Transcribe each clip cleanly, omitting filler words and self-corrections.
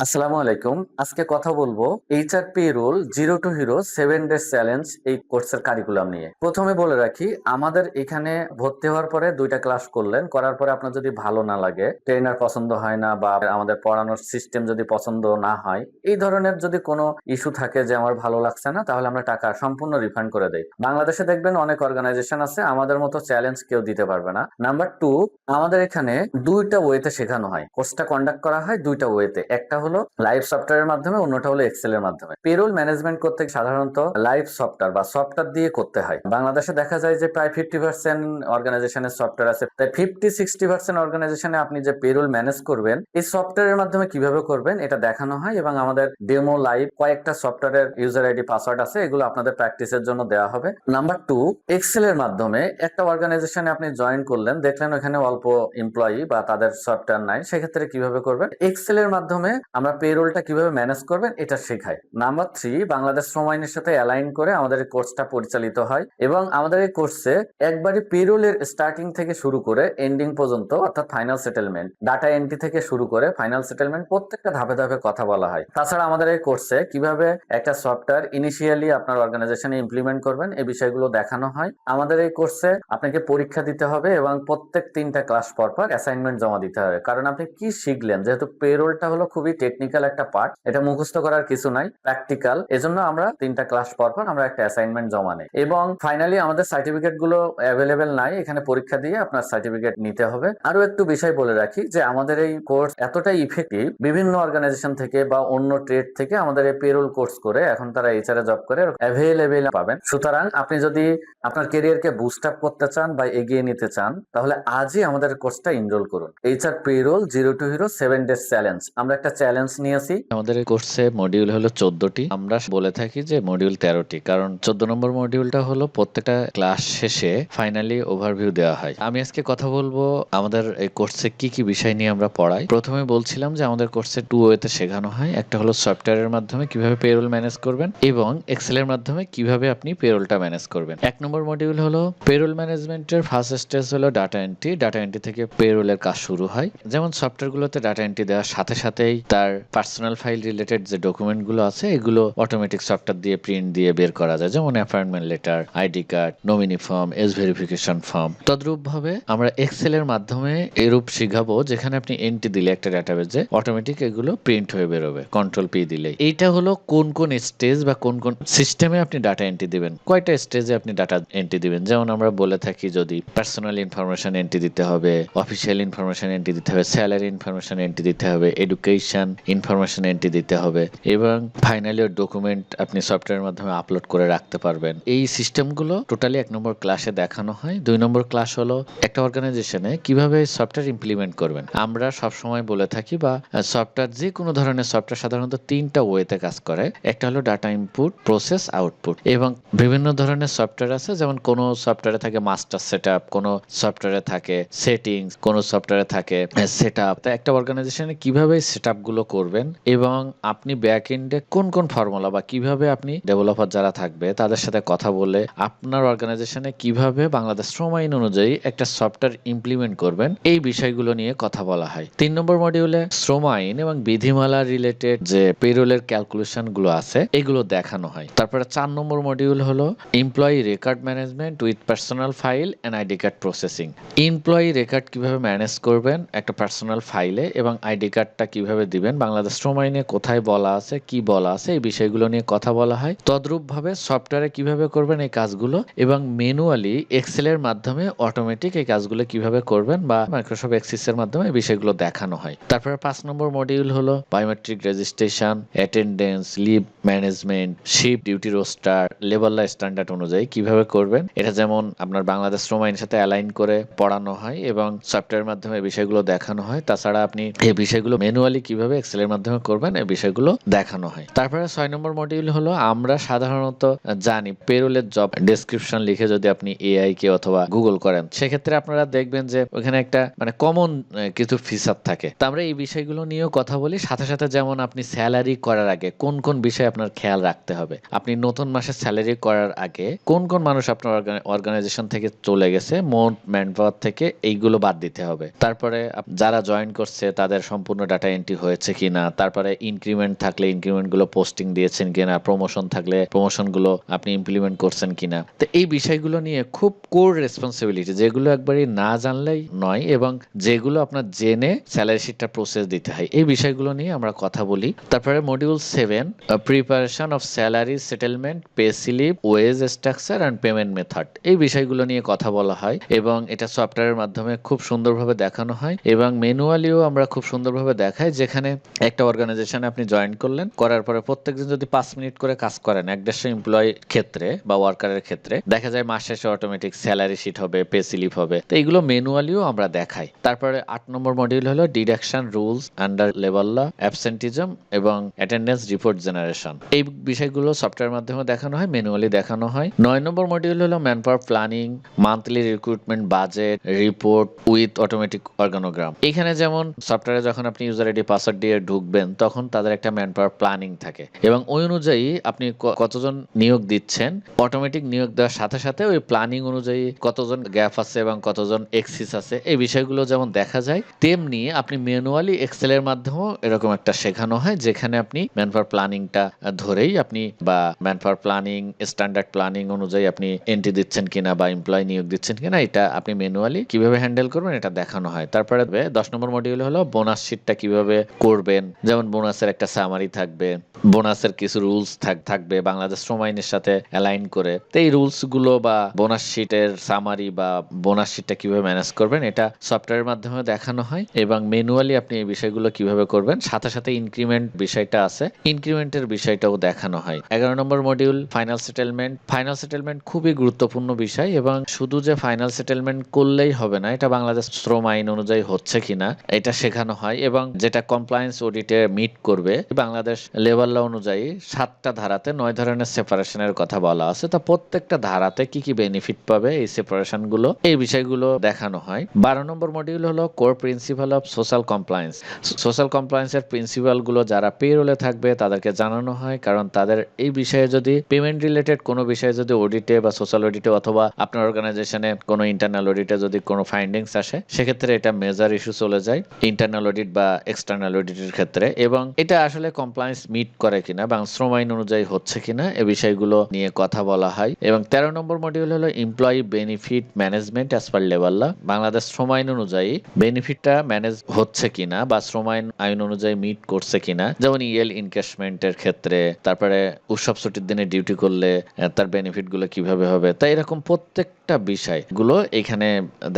আসসালামু আলাইকুম। আজকে কথা বলবো HR payroll zero two hero 7 days challenge এই কোর্সের কারিকুলাম নিয়ে। প্রথমে বলে রাখি, আমাদের এখানে ভর্তি হওয়ার পরে 2টা ক্লাস করলেন, করার পরে আপনার যদি ভালো না লাগে, ট্রেনার পছন্দ হয় না বা আমাদের পড়ানোর সিস্টেম যদি পছন্দ না হয়, এই ধরনের যদি কোনো ইস্যু থাকে যে আমার ভালো লাগছে না, তাহলে আমরা টাকা সম্পূর্ণ রিফান্ড করে দেই। বাংলাদেশে দেখবেন অনেক অর্গানাইজেশন আছে, আমাদের মতো চ্যালেঞ্জ কেউ দিতে পারবে না। নাম্বার 2, আমাদের এখানে 2টা ওয়েতে শেখানো হয়। কোর্সটা কন্ডাক্ট করা হয় 2টা ওয়েতে। একটা হলো লাইভ সফটওয়্যারের মাধ্যমে, অন্যটা হলো এক্সেল এর মাধ্যমে। পেরোল ম্যানেজমেন্ট করতে সাধারণত লাইভ সফটওয়্যার বা সফটওয়্যার দিয়ে করতে হয়। বাংলাদেশে দেখা যায় যে প্রায় 50% অর্গানাইজেশনের সফটওয়্যার আছে, তাই 50-60% অর্গানাইজেশনে আপনি যে পেরোল ম্যানেজ করবেন এই সফটওয়্যারের মাধ্যমে কিভাবে করবেন এটা দেখানো হয়, এবং আমাদের ডেমো লাইভ কয়েকটা সফটওয়্যারের ইউজার আইডি পাসওয়ার্ড আছে, এগুলো আপনাদের প্র্যাকটিসের জন্য দেওয়া হবে। নাম্বার 2, এক্সেল এর মাধ্যমে একটা অর্গানাইজেশনে আপনি জয়েন করলেন, দেখলেন ওখানে অল্প এমপ্লয়ি বা তাদের সফটওয়্যার নাই, সেক্ষেত্রে কিভাবে করবেন এক্সেল এর মাধ্যমে আমরা পেরোলটা কিভাবে ম্যানেজ করবেন এটা শেখাই। নাম্বার 3, বাংলাদেশ শ্রম আইনের সাথে অ্যালাইন করে আমাদের এই কোর্সটা পরিচালিত হয়, এবং আমাদের এই কোর্সে একবারই পেরোলের স্টার্টিং থেকে শুরু করে এন্ডিং পর্যন্ত, অর্থাৎ ফাইনাল সেটেলমেন্ট, ডাটা এন্ট্রি থেকে শুরু করে ফাইনাল সেটেলমেন্ট, প্রত্যেকটা ধাপে ধাপে কথা বলা হয়। তাছাড়া আমাদের এই কোর্সে কিভাবে একটা সফটওয়্যার ইনিশিয়ালি আপনার অর্গানাইজেশনে ইমপ্লিমেন্ট করবেন এই বিষয়গুলো দেখানো হয়। আমাদের এই কোর্সে আপনাকে পরীক্ষা দিতে হবে এবং প্রত্যেক 3টা ক্লাস পর পর অ্যাসাইনমেন্ট জমা দিতে হবে, কারণ আপনি কি শিখলেন, যেহেতু পেরোলটা হলো খুবই টেকনিক্যাল একটা পার্ট, এটা মুখস্থ করার কিছু নাই, প্র্যাকটিক্যাল। এজন্য আমরা 3টা ক্লাস পর পর আমরা একটা অ্যাসাইনমেন্ট জমা নেই, এবং ফাইনালি আমাদের সার্টিফিকেট গুলো অ্যাভেলেবেল নাই, এখানে পরীক্ষা দিয়ে আপনার সার্টিফিকেট নিতে হবে। আরো একটু বিষয় বলে রাখি যে আমাদের এই কোর্স এতটাই ইফেক্টিভ, বিভিন্ন অর্গানাইজেশন থেকে বা অন্য ট্রেড থেকে আমাদের এই পেরোল কোর্স করে এখন তারা এইচআর এ জব করে অ্যাভেলেবেল পাবেন। সুতরাং আপনি যদি আপনার ক্যারিয়ারকে বুস্ট আপ করতে চান বা এগিয়ে নিতে চান, তাহলে আজই আমাদের কোর্সটা এনরোল করুন। HR payroll zero two hero 7 days challenge, আমরা একটা চ্যালেঞ্জ নিয়েছি। আমাদের এই কোর্সে মডিউল হলো 14টি। আমরা বলে থাকি যে মডিউল 13টি, কারণ 14 নম্বর মডিউলটা হলো প্রত্যেকটা ক্লাস শেষে ফাইনালি ওভারভিউ দেওয়া হয়। আমি আজকে কথা বলবো আমাদের এই কোর্সে কি কি বিষয় নিয়ে আমরা পড়াই। প্রথমে বলছিলাম যে আমাদের কোর্সে 2 ওয়েতে শেখানো হয়। একটা হলো সফটওয়্যারের মাধ্যমে কিভাবে পেরোল ম্যানেজ করবেন, এবং এক্সেল এর মাধ্যমে কিভাবে আপনি পেরোলটা ম্যানেজ করবেন। 1 নম্বর মডিউল হলো পেরোল ম্যানেজমেন্টের ফার্স্ট স্টেজ হলো ডাটা এন্ট্রি। ডাটা এন্ট্রি থেকে পেরোলের কাজ শুরু হয়। যেমন সফটওয়্যারগুলোতে ডাটা এন্ট্রি দেওয়ার সাথে সাথেই তার পার্সোনাল ফাইল রিলেটেড যে ডকুমেন্টগুলো আছে এগুলো অটোমেটিক সফটওয়্যার দিয়ে প্রিন্ট দিয়ে বের করা যায়, যেমন appointment letter, ID card, nominee form, age verification form. তদ্রূপ ভাবে আমরা এক্সেল এর মাধ্যমে এরূপ শিখাবো যেখানে আপনি এন্ট্রি দিলে একটা ডাটাবেজে অটোমেটিক এগুলো প্রিন্ট হয়ে বেরোবে কন্ট্রোল পি দিলে। এইটা হলো কোন কোন স্টেজ বা কোন কোন সিস্টেমে আপনি ডাটা এন্ট্রি দিবেন, কয়টা স্টেজে আপনি ডাটা এন্ট্রি দিবেন। যেমন আমরা বলে থাকি যদি পার্সোনাল ইনফরমেশন এন্ট্রি দিতে হবে, অফিসিয়াল ইনফরমেশন এন্ট্রি দিতে হবে, স্যালারি ইনফরমেশন এন্ট্রি দিতে হবে, এডুকেশন ইনফরমেশন এন্ট্রি দিতে হবে, এবং ফাইনালি ওর ডকুমেন্ট আপনি সফটওয়্যারের মাধ্যমে আপলোড করে রাখতে পারবেন। এই সিস্টেমগুলো টোটালি 1 নম্বর ক্লাসে দেখানো হয়। 2 নম্বর ক্লাস হলো একটা অর্গানাইজেশনে কিভাবে সফটওয়্যার ইমপ্লিমেন্ট করবেন। আমরা সবসময় বলে থাকি বা সফটওয়্যার, যে কোনো ধরনের সফটওয়্যার সাধারণত 3টা ওয়েতে কাজ করে। একটা হলো ডাটা ইনপুট, প্রসেস, আউটপুট, এবং বিভিন্ন ধরনের সফটওয়্যার আছে, যেমন কোনো সফটওয়্যারে থাকে মাস্টার সেটআপ, কোনো সফটওয়্যারে থাকে সেটিংস, কোনো সফটওয়্যারে থাকে সেটআপ। তো একটা অর্গানাইজেশনে কিভাবে সেটআপ গুলো করবেন, এবং আপনি ব্যাক এন্ডে কোন কোন ফর্মুলা বা কিভাবে আপনি ডেভেলপার যারা থাকবে তাদের সাথে কথা বলে আপনার অর্গানাইজেশনে কিভাবে বাংলাদেশ শ্রম আইন অনুযায়ী একটা সফটওয়্যার ইমপ্লিমেন্ট করবেন, এই বিষয়গুলো নিয়ে কথা বলা হয়। 3 নম্বর মডিউলে শ্রম আইন এবং বিধিমালা রিলেটেড যে পেরোলের ক্যালকুলেশন গুলো আছে এগুলো দেখানো হয়। তারপরে 4 নম্বর মডিউল হলো employee record management with personal file and ID card processing. Employee record কিভাবে ম্যানেজ করবেন একটা পার্সোনাল ফাইলে, এবং আইডি কার্ডটা কিভাবে দিবেন, বাংলাদেশ শ্রম আইনে কোথায় বলা আছে, কি বলা আছে, এই বিষয়গুলো নিয়ে কথা বলা হয়। তদ্রূপ ভাবে সফটওয়্যারে কিভাবে করবেন এই কাজগুলো, এবং ম্যানুয়ালি এক্সেল এর মাধ্যমে অটোমেটিক এই কাজগুলো কিভাবে করবেন বা মাইক্রোসফট এক্সেস এর মাধ্যমে এই বিষয়গুলো দেখানো হয়। তারপরে 5 নম্বর মডিউল হলো biometric registration, attendance, leave management, shift duty roster, labour law standard অনুযায়ী কিভাবে করবেন। এটা যেমন আপনার বাংলাদেশ শ্রম আইনের সাথে অ্যালাইন করে পড়ানো হয় এবং সফটওয়্যারের মাধ্যমে এই বিষয়গুলো দেখানো হয়। তাছাড়া আপনি এই বিষয়গুলো ম্যানুয়ালি কিভাবে এক্সেল এর মাধ্যমে করবেন এই বিষয়গুলো দেখানো হয়। তারপরে 6 নম্বর মডিউল হলো আমরা সাধারণত জানি পেরোলের জব ডেসক্রিপশন লিখে যদি আপনি এআই কে অথবা গুগল করেন, সেক্ষেত্রে আপনারা দেখবেন যে ওখানে একটা মানে কমন কিছু ফিচার থাকে। তো আমরা এই বিষয়গুলো নিয়েও কথা বলি। সাথে সাথে যেমন আপনি স্যালারি করার আগে কোন কোন বিষয় আপনার খেয়াল রাখতে হবে, আপনি নতুন মাসে স্যালারি করার আগে কোন কোন মানুষ আপনার অর্গানাইজেশন থেকে চলে গেছে, মোট ম্যান পাওয়ার থেকে এইগুলো বাদ দিতে হবে। তারপরে যারা জয়েন করছে তাদের সম্পূর্ণ ডাটা এন্ট্রি হয়েছে কিনা, তারপরে ইনক্রিমেন্ট থাকলে ইনক্রিমেন্ট গুলো পোস্টিং দিয়েছেন কিনা, প্রমোশন থাকলে প্রমোশন গুলো আপনি ইমপ্লিমেন্ট করছেন কিনা। তো এই বিষয়গুলো নিয়ে খুব কোর রেসপন্সিবিলিটি, যেগুলো একবারই না জানলেই নয় এবং যেগুলো আপনার জেনে স্যালারি শিটটা প্রসেস দিতে হয়, এই বিষয়গুলো নিয়ে আমরা কথা বলি। তারপরে module 7, preparation of salary settlement, pay slip, wage structure and payment method, এই বিষয়গুলো নিয়ে কথা বলা হয় এবং এটা সফটওয়্যারের মাধ্যমে খুব সুন্দরভাবে দেখানো হয় এবং ম্যানুয়ালিও আমরা খুব সুন্দরভাবে দেখাই। যেখানে একটা অর্গানাইজেশনে আপনি জয়েন করলেন, করার পরে প্রত্যেকদিন যদি 5 মিনিট করে কাজ করেন 150 এমপ্লয়ি ক্ষেত্রে বা ওয়ার্কারের ক্ষেত্রে, দেখা যায় মাস শেষে অটোমেটিক স্যালারি শিট হবে, পে স্লিপ হবে। তো এইগুলো ম্যানুয়ালিও আমরা দেখাই। তারপরে 8 নম্বর মডিউল হলো deduction rules under labour law, absenteeism এবং অ্যাটেন্ডেন্স রিপোর্ট জেনারেশন, এই বিষয়গুলো সফটওয়্যারের মাধ্যমে দেখানো হয়, ম্যানুয়ালি দেখানো হয়। 9 নম্বর মডিউল হলো man power planning, monthly recruitment budget report with automatic organogram. এখানে যেমন সফটওয়্যারে যখন আপনি ইউজার আইডি পাসওয়ার্ড দিয়ে ঢুকবেন, তখন তাদের একটা ম্যান পাওয়ার প্ল্যানিং থাকে এবং ওই অনুযায়ী আপনি কতজন নিয়োগ দিচ্ছেন, অটোমেটিক নিয়োগ দেওয়ার সাথে সাথে ওই প্ল্যানিং অনুযায়ী কতজন গ্যাপ আছে এবং কতজন এক্সিস আছে, এই বিষয়গুলো যেমন দেখা যায়, তেমনি আপনি ম্যানুয়ালি এক্সেলের মাধ্যমেও এরকম একটা শেখানো হয়, যেখানে আপনি ম্যান পাওয়ার প্ল্যানিংটা ধরেই আপনি বা man power planning standard planning অনুযায়ী আপনি এন্ট্রি দিচ্ছেন কিনা বা এমপ্লয় নিয়োগ দিচ্ছেন কিনা, এটা আপনি ম্যানুয়ালি কিভাবে হ্যান্ডেল করবেন এটা দেখানো হয়। তারপরে 10 নম্বর মডিউল হলো বোনাস শিটটা কিভাবে করবেন, যেমন বোনাসের একটা সামারি থাকবে, বোনাসের কিছু রুলস থাকবে বাংলাদেশ শ্রম আইনের সাথে অ্যালাইন করে। তো এই রুলস গুলো বা বোনাস শিটের সামারি বা বোনাস শিটটা কিভাবে ম্যানেজ করবেন, এটা সফটওয়্যারের মাধ্যমে দেখানো হয় এবং ম্যানুয়ালি আপনি এই বিষয়গুলো কিভাবে করবেন। সাথে সাথে ইনক্রিমেন্ট বিষয়টা আছে, ইনক্রিমেন্টের বিষয়টাও দেখানো হয়। 11 নম্বর module final settlement. Final settlement খুবই গুরুত্বপূর্ণ বিষয় এবং শুধু যে ফাইনাল সেটেলমেন্ট করলেই হবে না, এটা বাংলাদেশ শ্রম আইন অনুযায়ী হচ্ছে কিনা এটা শেখানো হয় এবং যেটা কমপ্লায়েন্স অডিটে মিট করবে। বাংলাদেশ লেবার ল অনুযায়ী 7টা ধারাতে 9 ধরনের সেপারেশনের কথা বলা আছে। তা প্রত্যেকটা ধারাতে কি কি বেনিফিট পাবে এই সেপারেশন গুলো, এই বিষয়গুলো দেখানো হয়। 12 নম্বর মডিউল হলো core principle of social compliance. Social কমপ্লায়েন্সের প্রিন্সিপাল গুলো যারা পেরোলে থাকবে তাদেরকে জানানো হয়, কারণ তাদের এই বিষয়ে যদি পেমেন্ট রিলেটেড কোনো বিষয়ে যদি অডিটে বা সোশ্যাল অডিটে অথবা আপনার অর্গানাইজেশনে কোনো ইন্টারনাল অডিটে যদি কোনো ফাইন্ডিংস আসে, সেক্ষেত্রে এটা মেজর ইস্যু চলে যায় ইন্টারনাল অডিট বা এক্সটার্নাল অডিটের ক্ষেত্রে এবং এটা আসলে কমপ্লায়েন্স মিট করে কিনা বা শ্রম আইন অনুযায়ী হচ্ছে কিনা এই বিষয়গুলো নিয়ে কথা বলা হয়। এবং 13 নম্বর মডিউল হলো employee benefit management as per labour law. Bangladesh শ্রম আইন অনুযায়ী বেনিফিটটা ম্যানেজ হচ্ছে কিনা বা শ্রম আইন অনুযায়ী মিট করছে কিনা, যেমন ইএল ইনক্যাশমেন্টের ক্ষেত্রে, তারপরে উৎসব ছুটির দিনে ডিউটি করলে তার বেনিফিট গুলো কিভাবে হবে। তাই এরকম প্রত্যেকটা বিষয় গুলো এখানে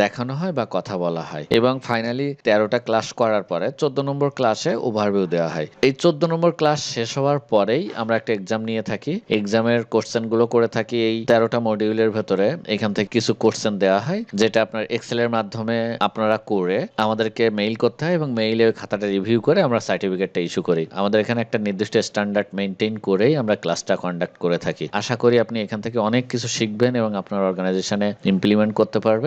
দেখানো হয় বা কথা বলা হয় এবং ফাইনালি 13টা ক্লাস করার পরে 14 নম্বর ক্লাসে ওভারভিউ দেওয়া হয়। এই 14 নম্বর ক্লাস শেষ হওয়ার পরেই আমরা একটা এক্সাম নিয়ে থাকি, এক্সামের কোশ্চেন গুলো করে থাকি এই 13টা মডিউলের ভেতরে। এখান থেকে কিছু কোশ্চেন দেওয়া হয় যেটা আপনার এক্সেলের মাধ্যমে আপনারা করে আমাদেরকে মেইল করতে হয় এবং মেইলে ওই খাতাটা রিভিউ করে আমরা সার্টিফিকেটটা ইস্যু করি। আমাদের এখানে একটা নির্দিষ্ট স্ট্যান্ডার্ড মেনটেন করেই আমরা ক্লাসটা কন্ডাক্ট করে থাকি। আশা করি আপনি এখান থেকে অনেক কিছু শিখবেন এবং আপনার অর্গানাইজেশনে ইমপ্লিমেন্ট করতে পারবেন।